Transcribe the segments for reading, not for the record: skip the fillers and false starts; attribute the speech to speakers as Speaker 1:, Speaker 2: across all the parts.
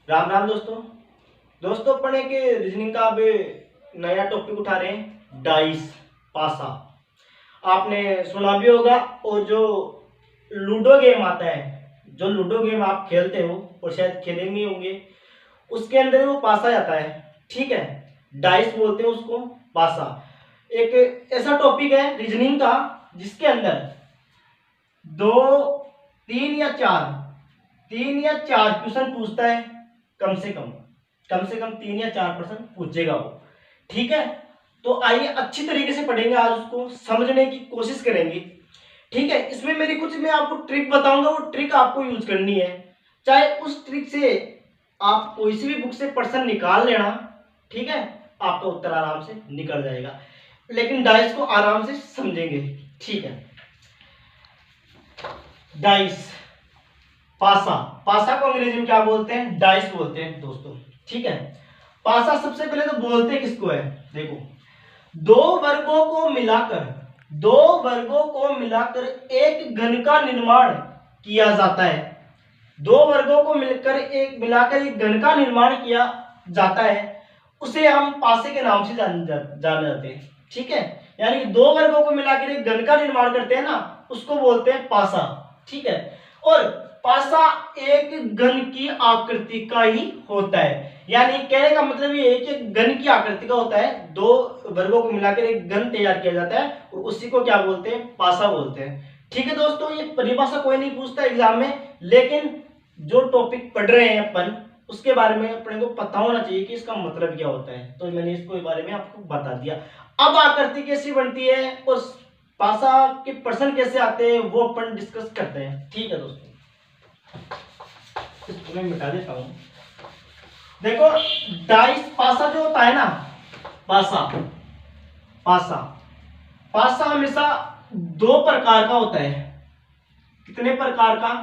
Speaker 1: राम राम दोस्तों। दोस्तों अपन एक रीजनिंग का अब नया टॉपिक उठा रहे हैं, डाइस पासा। आपने सुना भी होगा। और जो लूडो गेम आता है, जो लूडो गेम आप खेलते हो और शायद खेले भी होंगे, उसके अंदर वो पासा जाता है। ठीक है, डाइस बोलते हैं उसको, पासा। एक ऐसा टॉपिक है रीजनिंग का जिसके अंदर दो तीन या चार क्वेश्चन पूछता है। कम से कम 3 या 4 प्रश्न पूछेगा वो। ठीक है, तो आइए अच्छी तरीके से पढ़ेंगे, आज उसको समझने की कोशिश करेंगे। ठीक है, इसमें मेरी कुछ मैं आपको ट्रिक बताऊंगा, वो ट्रिक आपको यूज करनी है। चाहे उस ट्रिक से आप कोई सी भी बुक से प्रश्न निकाल लेना। ठीक है, आपका उत्तर आराम से निकल जाएगा, लेकिन डाइस को आराम से समझेंगे। ठीक है, डाइस पासा। पासा को अंग्रेजी में क्या बोलते हैं? डाइस बोलते हैं दोस्तों। ठीक है, पासा सबसे पहले तो बोलते किसको है? देखो, दो वर्गों को मिलाकर एक घन का निर्माण किया जाता है। दो वर्गों को मिलाकर एक घन का निर्माण किया जाता है, उसे हम पासे के नाम से जाने जाते हैं। ठीक है, यानी कि दो वर्गों को मिलाकर एक घन का निर्माण करते हैं ना, उसको बोलते हैं पासा। ठीक है, और पासा एक घन की आकृति का ही होता है। यानी कहने का मतलब ये है कि घन की आकृति का होता है, दो वर्गों को मिलाकर एक घन तैयार किया जाता है, और उसी को क्या बोलते हैं? पासा बोलते हैं। ठीक है दोस्तों, ये परिभाषा कोई नहीं पूछता एग्जाम में, लेकिन जो टॉपिक पढ़ रहे हैं अपन, उसके बारे में अपने को पता होना चाहिए कि इसका मतलब क्या होता है। तो मैंने इसको बारे में आपको बता दिया। अब आकृति कैसी बनती है और पासा के प्रश्न कैसे आते हैं वो अपन डिस्कस करते हैं। ठीक है दोस्तों, इसको मैं मिटा देता हूं। देखो, डाइस पासा जो होता है ना, पासा पासा पासा हमेशा दो प्रकार का होता है। कितने प्रकार का?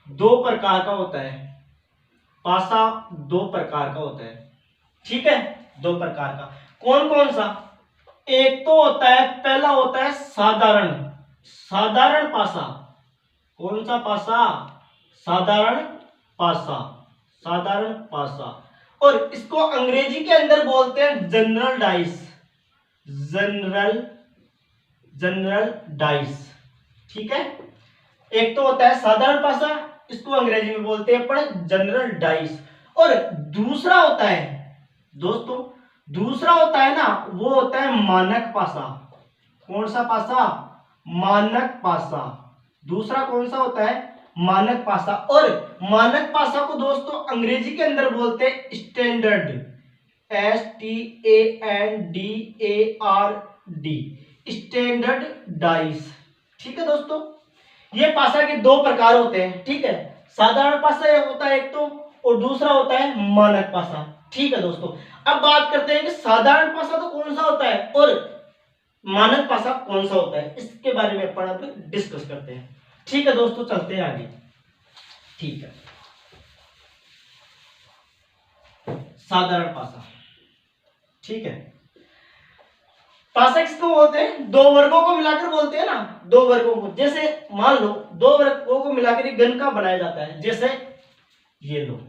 Speaker 1: दो प्रकार का होता है। पासा दो प्रकार का होता है। ठीक है, दो प्रकार का। कौन कौन सा? एक तो होता है, पहला होता है साधारण साधारण पासा। कौन सा पासा? साधारण पासा। साधारण पासा, और इसको अंग्रेजी के अंदर बोलते हैं general dice. General general dice. ठीक है, एक तो होता है साधारण पासा, इसको अंग्रेजी में बोलते हैं अपन जनरल डाइस। और दूसरा होता है दोस्तों, दूसरा होता है ना, वो होता है मानक पासा। कौन सा पासा? मानक पासा। दूसरा कौन सा होता है? मानक पासा। और मानक पासा को दोस्तों अंग्रेजी के अंदर बोलते हैं स्टैंडर्ड। STANDARD, standard dice. ठीक है दोस्तों, ये पासा के दो प्रकार होते हैं। ठीक है, साधारण पासा होता है एक तो, और दूसरा होता है मानक पासा। ठीक है दोस्तों, अब बात करते हैं कि साधारण पासा तो कौन सा होता है और मानक पासा कौन सा होता है, इसके बारे में अपन अब डिस्कस करते हैं। ठीक है दोस्तों, चलते हैं आगे। ठीक है, साधारण पासा। ठीक है, पासा किसको बोलते हैं? दो वर्गों को मिलाकर बोलते हैं ना, दो वर्गों को। जैसे मान लो दो वर्गों को मिलाकर एक घन का बनाया जाता है। जैसे ये लो,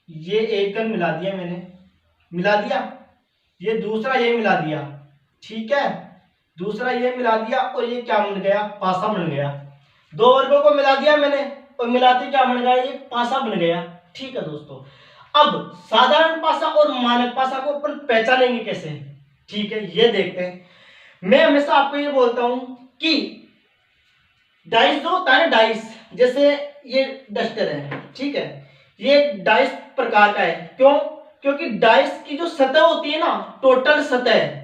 Speaker 1: ये एक घन मिला दिया मैंने, मिला दिया, ये दूसरा ये मिला दिया। ठीक है, दूसरा ये मिला दिया, और ये क्या बन गया? पासा बन गया। दो वर्गों को मिला दिया मैंने, और मिलाते क्या बन गया? ये पासा बन गया। ठीक है दोस्तों, अब साधारण पासा और मानक पासा को अपन पहचानेंगे कैसे? ठीक है, ये देखते हैं। मैं हमेशा आपको ये बोलता हूं कि डाइस जो होता है ना, डाइस, जैसे ये डस्टर है। ठीक है, ये डाइस प्रकार का है। क्यों? क्योंकि डाइस की जो सतह होती है ना, टोटल सतह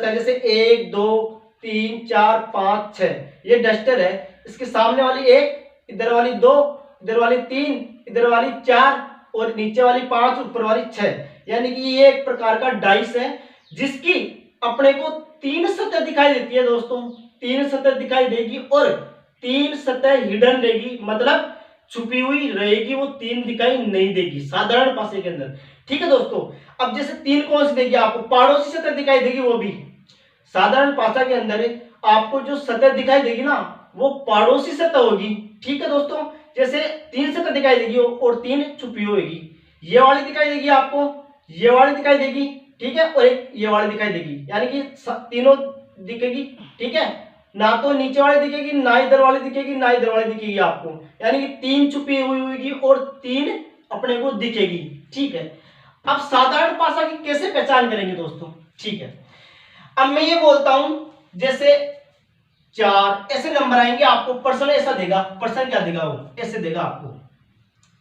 Speaker 1: जैसे 1 2 3 4 5 6, ये डस्टर है। इसके सामने वाली 1, इधर वाली 2, इधर वाली 3, इधर वाली 4, और नीचे वाली 5, ऊपर वाली 6, यानी कि ये एक प्रकार का डाइस है, जिसकी अपने को 3 सतह दिखाई देती है दोस्तों। 3 सतह दिखाई देगी, और 3 सतह हिडन रहेगी, मतलब छुपी हुई रहेगी, वो 3 दिखाई नहीं देगी साधारण पासे के अंदर। ठीक है दोस्तों, अब जैसे 3 कौन सी देगी आपको? पड़ोसी सतह दिखाई देगी, वो भी साधारण पासा के अंदर आपको जो सतह दिखाई देगी ना, वो पड़ोसी सतह होगी। ठीक है दोस्तों, जैसे 3 सतह दिखाई देगी और 3 छुपी होगी, ये वाली दिखाई देगी आपको, ये वाली दिखाई देगी, ठीक है, और एक ये वाली दिखाई देगी, यानी कि तीनों दिखेगी, ठीक है, ना तो नीचे वाली दिखेगी, ना इधर वाली दिखेगी, ना इधर वाली दिखेगी आपको, यानी कि 3 छुपी हुई होगी और 3 अपने को दिखेगी, ठीक है। अब साधारण पासा की कैसे पहचान करेंगे दोस्तों, ठीक है। अब मैं ये बोलता हूं जैसे 4 ऐसे नंबर आएंगे आपको, पर्सन ऐसा देगा, पर्सन क्या देगा, वो ऐसे देगा आपको,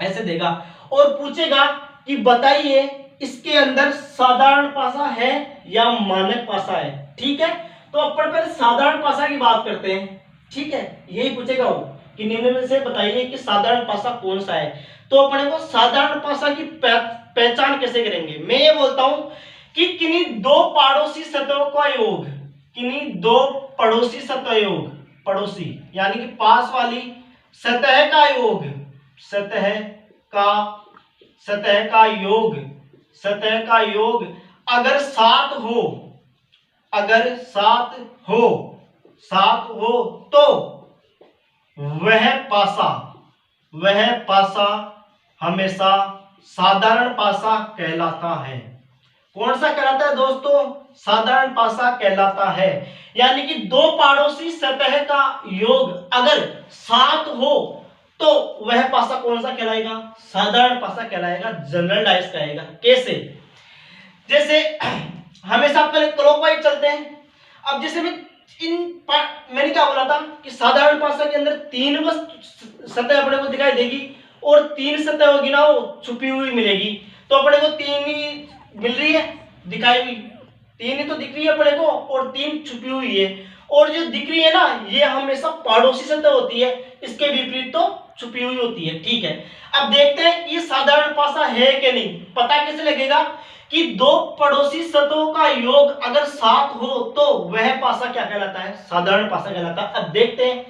Speaker 1: ऐसे देगा, और पूछेगा कि बताइए इसके अंदर साधारण पासा है या मानक पासा है, ठीक है। तो अपन पहले साधारण पासा की बात करते हैं, ठीक है, यही पूछेगा वो कि निम्न में से बताइए कि साधारण पासा कौन सा है। तो अपने को साधारण पासा की पहचान कैसे करेंगे, मैं ये बोलता हूं कि किन्हीं दो पड़ोसी सतहों का योग, किन्हीं दो पड़ोसी सतह योग, पड़ोसी यानी कि पास वाली सतह का योग, सतह का सतह का योग, सतह का योग अगर 7 हो, अगर 7 हो, 7 हो तो वह पासा, वह पासा हमेशा साधारण पासा कहलाता है। कौन सा कहलाता है दोस्तों, साधारण पासा कहलाता है। यानी कि दो पड़ोसी सतह का योग अगर 7 हो तो वह पासा कौन सा कहलाएगा, साधारण पासा कहलाएगा, जनरलाइज कहेगा। कैसे, जैसे हमेशा पहले क्लॉकवाइज चलते हैं। अब जैसे मैंने क्या बोला था कि साधारण पासा के अंदर 3 सतह अपने को दिखाई देगी और 3 सतह होगी ना वो छुपी हुई मिलेगी, तो अपने को 3 ही मिल रही है दिखाई हुई, 3 ही तो दिख रही है अपने को और 3 छुपी हुई है, और जो दिख रही है ना ये हमेशा पड़ोसी सतह होती है, इसके विपरीत तो छुपी हुई होती है, ठीक है। अब देखते हैं ये साधारण पासा है कि नहीं, पता कैसे लगेगा कि दो पड़ोसी सतहों का योग अगर 7 हो तो वह पासा क्या कहलाता है, साधारण पासा कहलाता है। अब देखते हैं,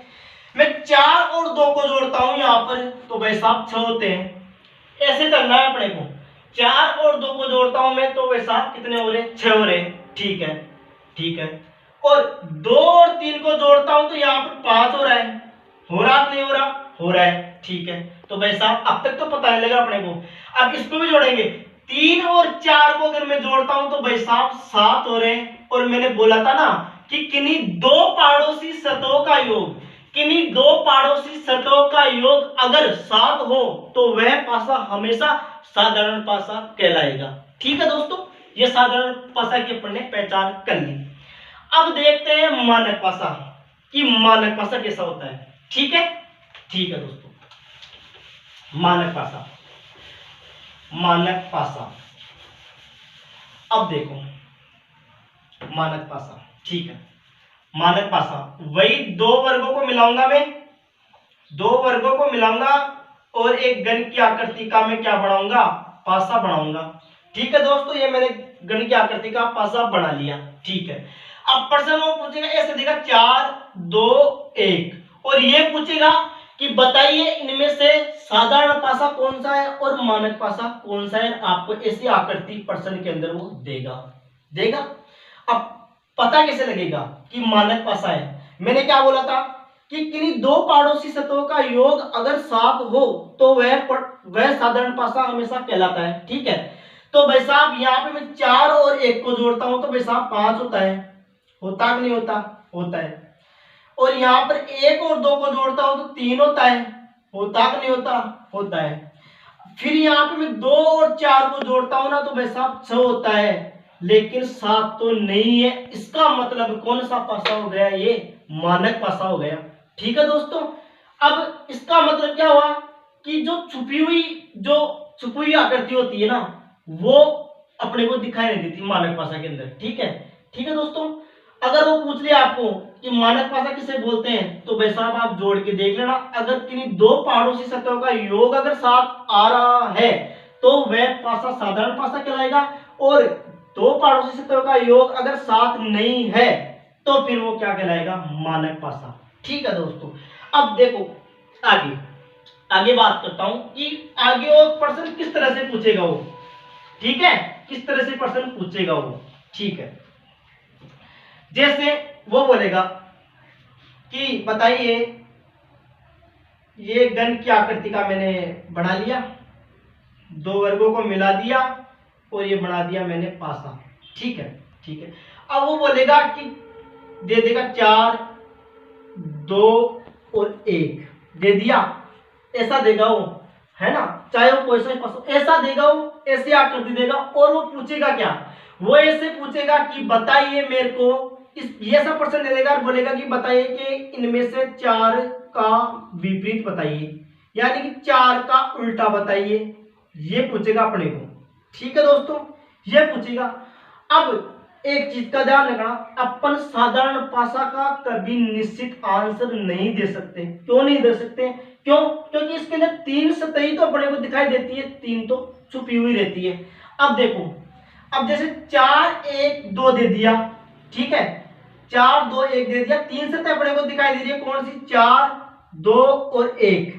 Speaker 1: मैं 4 और 2 को जोड़ता हूं यहां पर, तो भाई साहब 6 होते हैं, ऐसे चलना है अपने को। 4 और 2 को जोड़ता हूं मैं, तो भाई साहब कितने हो रहे, 6 हो रहे, ठीक है, ठीक है। और 2 और 3 को जोड़ता हूं तो यहां पर 5 हो रहा है, हो रहा नहीं हो रहा, हो रहा है, ठीक है। तो भाई साहब अब तक तो पता नहीं लगा अपने को। अब इसको भी जोड़ेंगे, 3 और 4 को अगर मैं जोड़ता हूं तो भाई साहब 7 हो रहे हैं, और मैंने बोला था ना कि किन्हीं दो पड़ोसी सतहों का योग, किन्हीं दो पड़ोसी सतहों का योग अगर 7 हो तो वह पासा हमेशा साधारण पासा कहलाएगा, ठीक है दोस्तों। यह साधारण पासा की अपन ने पहचान कर ली। अब देखते हैं मानक पासा कि मानक पासा कैसा होता है, ठीक है, ठीक है दोस्तों। मानक पासा, मानक पासा, अब देखो मानक पासा, ठीक है। मानक पासा वही 2 वर्गों को मिलाऊंगा मैं, 2 वर्गों को मिलाऊंगा और एक गण की आकृति का मैं क्या बनाऊंगा, पासा बनाऊंगा, ठीक है दोस्तों। ये मैंने गण की आकृति का पासा बना लिया, ठीक है। अब प्रश्न वो पूछेगा, ऐसे देगा 4 2 1, और ये पूछेगा कि बताइए इनमें से साधारण पासा कौन सा है और मानक पासा कौन सा है। आपको ऐसी आकृति प्रश्न के अंदर वो देगा, देगा। अब पता कैसे लगेगा कि मानक पासा है, मैंने क्या बोला था कि किन्हीं दो पड़ोसी सतहों का योग अगर 7 हो तो वह साधारण पासा हमेशा कहलाता है, ठीक है। तो भाई साहब यहाँ पे मैं 4 और 1 को जोड़ता हूं तो भाई साहब 5 होता है, होता कि नहीं होता, होता है। और यहाँ पर 1 और 2 को जोड़ता हूं तो 3 होता है, होता कि नहीं होता, होता है। फिर यहाँ पे मैं 2 और 4 को जोड़ता हूं ना तो भाई साहब 6 होता है, लेकिन 7 तो नहीं है। इसका मतलब कौन सा पासा हो गया, ये मानक पासा हो गया, ठीक है दोस्तों। अब इसका मतलब क्या हुआ कि जो छुपी हुई आकृति होती है ना वो अपने को दिखाई नहीं देती मानक पासा के अंदर, ठीक है, ठीक है दोस्तों। अगर वो पूछ लिया आपको कि मानक पासा किसे बोलते हैं तो भाई साहब आप जोड़ के देख लेना, अगर किन्हीं दो पड़ोसी सतहों का योग अगर 7 आ रहा है तो वह पासा साधारण पासा कहलाएगा, और दो पड़ोसी सतहों का योग अगर 7 नहीं है तो फिर वो क्या कहलाएगा, मानक पासा, ठीक है दोस्तों। अब देखो आगे आगे बात करता हूं कि आगे वो प्रश्न किस तरह से पूछेगा वो, ठीक है, किस तरह से प्रश्न पूछेगा वो, ठीक है। जैसे वो बोलेगा कि बताइए ये घन की आकृति का मैंने बना लिया, दो वर्गों को मिला दिया और ये बना दिया मैंने पासा। ठीक है, ठीक है। अब वो बोलेगा कि दे देगा 4, 2 और 1 दे दिया, ऐसा देगा वो, है ना, चाहे वो कोई सा पासा ऐसा देगा, वो ऐसी आकृति देगा। और वो पूछेगा क्या, वो ऐसे पूछेगा कि बताइए मेरे को इस, ये सब प्रश्न दे देगा और बोलेगा कि बताइए कि इनमें से 4 का विपरीत बताइए, यानी कि 4 का उल्टा बताइए, ये पूछेगा अपने को। ठीक है दोस्तों, ये पूछेगा। अब एक चीज का ध्यान रखना, अपन साधारण पासा का कभी निश्चित आंसर नहीं दे सकते। क्यों नहीं दे सकते? क्यों? क्योंकि इसके अंदर 3 सतही तो अपने को दिखाई देती है, 3 तो छुपी हुई रहती है। अब देखो, अब जैसे 4, 1, 2 दे दिया, ठीक है, 4, 2, 1 दे दिया, 3 सतह अपने को दिखाई दे रही है, कौन सी? 4, 2 और 1।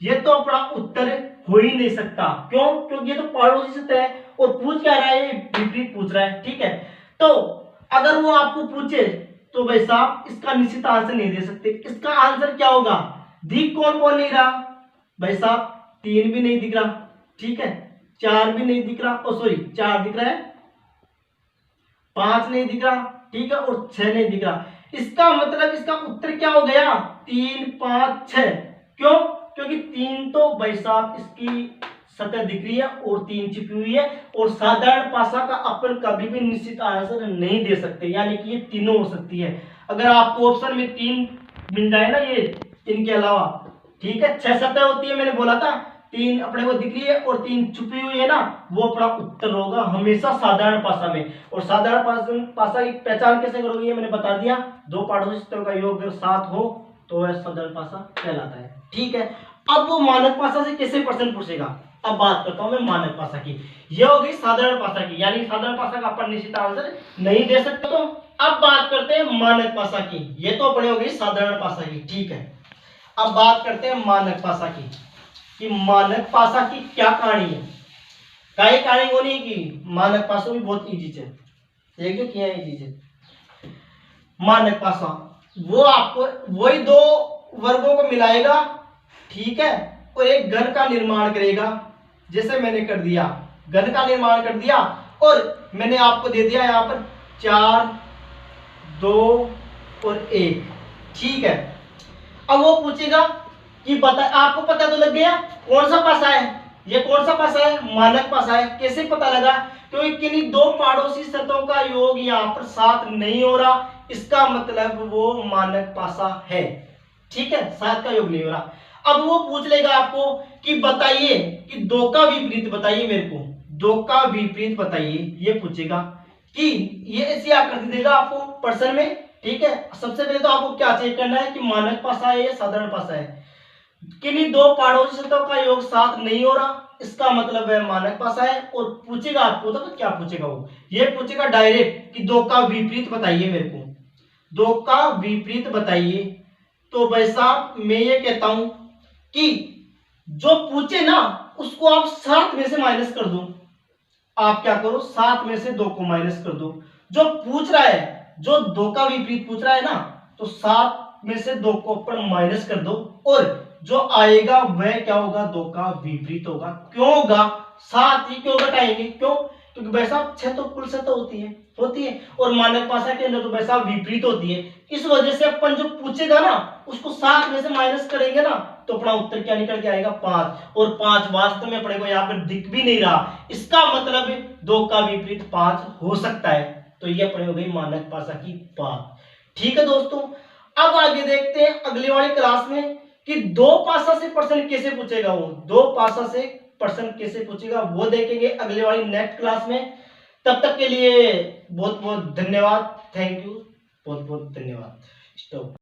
Speaker 1: ये तो अपना उत्तर हो ही नहीं सकता। क्यों? क्योंकि ये तो पड़ोसी सतह है और पूछ क्या रहा है, विपरीत पूछ रहा है। ठीक है, तो अगर वो आपको पूछे तो भाई साहब इसका निश्चित आंसर नहीं दे सकते। इसका आंसर क्या होगा? दिख कौन कौन नहीं रहा भाई साहब? 3 भी नहीं दिख रहा, ठीक है, 4 भी नहीं दिख रहा, ओ सॉरी 4 दिख रहा है, 5 नहीं दिख रहा, ठीक है, और 6 नहीं दिख रहा। इसका मतलब इसका उत्तर क्या हो गया? 3, 5, 6। क्यों? क्योंकि 3 तो भाई साहब इसकी सतह दिख रही है और 3 छिपी हुई है, और साधारण पासा का अपन कभी भी निश्चित आंसर नहीं दे सकते, यानी कि ये तीनों हो सकती है। अगर आपको ऑप्शन में 3 मिल जाए ना, ये इनके अलावा, ठीक है, 6 सतह होती है, मैंने बोला था, 3 अपने को दिख रही है और 3 छुपी हुई है ना, वो अपना उत्तर होगा हमेशा साधारण पासा में। और साधारण पासा की पहचान कैसे करोगे, ये मैंने बता दिया, 2 पाठों का योग अगर 7 हो तो वह साधारण पासा कहलाता है। ठीक है, अब वो मानक पासा से कैसे प्रश्न पूछेगा, अब बात करता हूं मैं मानक पासा की। ये हो गई साधारण पासा की, यानी साधारण पासा का अपन निश्चित आंसर नहीं दे सकते। तो अब बात करते हैं मानक पासा की। ये तो अपने हो गई साधारण पासा की, ठीक है। अब बात करते हैं मानक पासा की, कि मानक पासा की क्या कहानी है। कई कहानी को नहीं की, मानक पासा भी बहुत इजी है, एक जो किया इजी है। मानक पासा वो आपको वही 2 वर्गों को मिलाएगा, ठीक है, और एक घन का निर्माण करेगा, जैसे मैंने कर दिया, घन का निर्माण कर दिया, और मैंने आपको दे दिया यहां पर 4, 2 और 1, ठीक है। अब वो पूछेगा कि बता, आपको पता तो लग गया कौन सा पासा है, ये कौन सा पासा है? मानक पासा है। कैसे पता लगा? क्योंकि किन्हीं 2 पड़ोसी सतहों का योग यहाँ पर 7 नहीं हो रहा, इसका मतलब वो मानक पासा है, ठीक है, 7 का योग नहीं हो रहा। अब वो पूछ लेगा आपको कि बताइए कि 2 का विपरीत बताइए मेरे को, 2 का विपरीत बताइए, ये पूछेगा। कि ये ऐसी आकृति देगा आपको प्रश्न में, ठीक है। सबसे पहले तो आपको क्या चेक करना है कि मानक पासा है या साधारण पासा है। किन्हीं 2 पड़ोसी सतहों का योग 7 नहीं हो रहा, इसका मतलब है मानक पासा है। और पूछेगा आपको तो क्या पूछेगा, वो ये पूछेगा डायरेक्ट कि 2 का विपरीत बताइए मेरे को, 2 का विपरीत बताइए। तो भाई साहब मैं ये कहता हूं कि जो पूछे ना उसको आप 7 में से माइनस कर दो। आप क्या करो, 7 में से 2 को माइनस कर दो। जो पूछ रहा है, जो 2 का विपरीत पूछ रहा है ना, तो 7 में से 2 को अपन माइनस कर दो, और जो आएगा वह क्या होगा? 2 का विपरीत होगा। क्यों होगा? 7 ही क्यों घटाएंगे? क्यों? क्योंकि वैसा 6 तो कुल सतह होती है, और मानक पासा के अंदर तो वैसा विपरीत होती है। इस वजह से अपन जो पूछेगा ना उसको 7 में से माइनस करेंगे ना, तो अपना उत्तर क्या निकल के आएगा? 5। और 5 वास्तव में अपने को यहाँ पर दिख भी नहीं रहा, इसका मतलब 2 का विपरीत 5 हो सकता है। तो ये अपने हो गई मानक पासा की बात। ठीक है दोस्तों, अब आगे देखते हैं अगली वाली क्लास में कि 2 पासा से प्रश्न कैसे पूछेगा, वो 2 पासा से प्रश्न कैसे पूछेगा वो देखेंगे अगले वाली नेक्स्ट क्लास में। तब तक के लिए बहुत बहुत धन्यवाद, थैंक यू, बहुत बहुत धन्यवाद। स्टॉप।